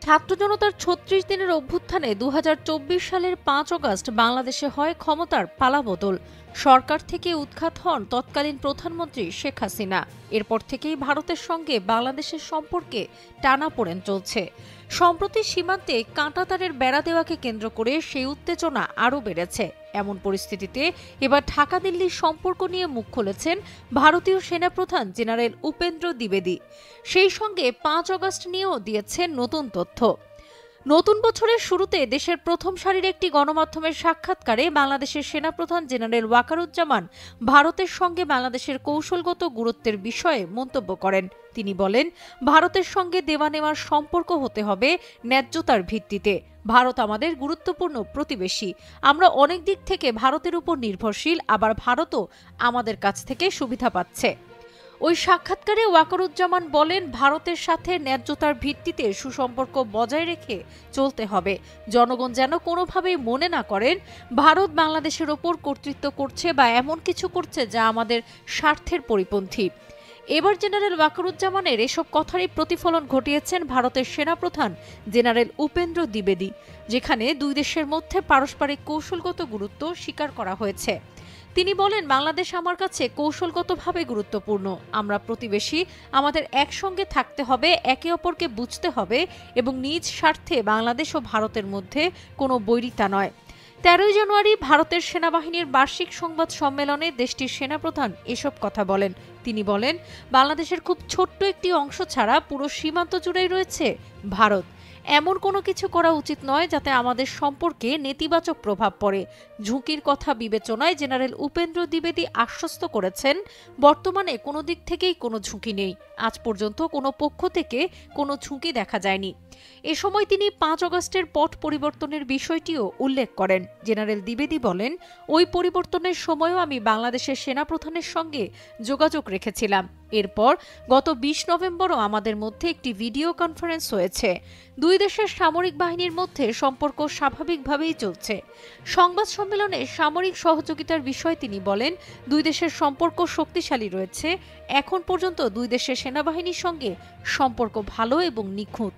ছাত্র জনতার ৩৬ দিনের অভ্যুত্থানে ২০২৪ সালের ৫ আগস্ট বাংলাদেশে হয় ক্ষমতার পালাবদল। সরকার থেকে উৎখাত হন তৎকালীন প্রধানমন্ত্রী শেখ হাসিনা। এরপর থেকেই ভারতের সঙ্গে বাংলাদেশের সম্পর্কে টানাপোড়েন চলছে। সম্প্রতি সীমান্তে কাঁটাতারের বেড়া দেওয়াকে কেন্দ্র করে সেই উত্তেজনা আরও বেড়েছে। এমন পরিস্থিতিতে এবার ঢাকা দিল্লির সম্পর্ক নিয়ে মুখ খুলেছেন ভারতীয় সেনাপ্রধান জেনারেল উপেন্দ্র দ্বিবেদী। সেই সঙ্গে ৫ আগস্ট নিয়েও দিয়েছেন নতুন তথ্য। নতুন বছরের শুরুতে দেশের প্রথম সারির একটি গণমাধ্যমের সাক্ষাৎকারে বাংলাদেশের সেনাপ্রধান জেনারেল ওয়াকারুজ্জামান ভারতের সঙ্গে বাংলাদেশের কৌশলগত গুরুত্বের বিষয়ে মন্তব্য করেন। তিনি বলেন, ভারতের সঙ্গে দেওয়া নেওয়ার সম্পর্ক হতে হবে ন্যায্যতার ভিত্তিতে। ভারত আমাদের গুরুত্বপূর্ণ প্রতিবেশী। আমরা অনেক দিক থেকে ভারতের উপর নির্ভরশীল, আবার ভারতও আমাদের কাছ থেকে সুবিধা পাচ্ছে। ওই সাক্ষাৎকারে ওয়াকারুজ্জামান বলেন, ভারতের সাথে ন্যায্যতার ভিত্তিতে সুসম্পর্ক বজায় রেখে চলতে হবে। জনগণ যেন কোনোভাবেই মনে না করেন ভারত বাংলাদেশের ওপর কর্তৃত্ব করছে বা এমন কিছু করছে যা আমাদের স্বার্থের পরিপন্থী। এবার জেনারেল ওয়াকারুজ্জামানের এসব কথারই প্রতিফলন ঘটিয়েছেন ভারতের সেনাপ্রধান জেনারেল উপেন্দ্র দ্বিবেদী, যেখানে দুই দেশের মধ্যে পারস্পরিক কৌশলগত গুরুত্ব স্বীকার করা হয়েছে। তিনি বলেন, বাংলাদেশ আমার কাছে কৌশলগতভাবে গুরুত্বপূর্ণ। আমরা প্রতিবেশী, আমাদের একসঙ্গে থাকতে হবে, একে অপরকে বুঝতে হবে এবং নিজ স্বার্থে বাংলাদেশ ও ভারতের মধ্যে কোনো বৈরিতা নয়। ১৩ জানুয়ারি ভারতের সেনাবাহিনীর বার্ষিক সংবাদ সম্মেলনে দেশটির সেনাপ্রধান এসব কথা বলেন। তিনি বলেন, বাংলাদেশের খুব ছোট্ট একটি অংশ ছাড়া পুরো সীমান্ত জুড়েই রয়েছে ভারত। এমন কোনো কিছু করা উচিত নয় যাতে আমাদের সম্পর্কে নেতিবাচক প্রভাব পড়ে। ঝুঁকির কথা বিবেচনায় জেনারেল উপেন্দ্র দ্বিবেদী আশ্বস্ত করেছেন, বর্তমানে কোনো দিক থেকেই কোনো ঝুঁকি নেই। আজ পর্যন্ত কোনো পক্ষ থেকে কোনো ঝুঁকি দেখা যায়নি। এ সময় তিনি ৫ আগস্টের পট পরিবর্তনের বিষয়টিও উল্লেখ করেন। জেনারেল দ্বিবেদী বলেন, ওই পরিবর্তনের সময়ও আমি বাংলাদেশের সেনাপ্রধানের সঙ্গে যোগাযোগ রেখেছিলাম। এরপর গত ২০ নভেম্বরও আমাদের মধ্যে একটি ভিডিও কনফারেন্স হয়েছে। দুই দেশের সামরিক বাহিনীর মধ্যে সম্পর্ক স্বাভাবিকভাবেই চলছে। সংবাদ সম্মেলনে সামরিক সহযোগিতার বিষয়ে তিনি বলেন, দুই দেশের সম্পর্ক শক্তিশালী রয়েছে। এখন পর্যন্ত দুই দেশের সেনাবাহিনীর সঙ্গে সম্পর্ক ভালো এবং নিখুঁত।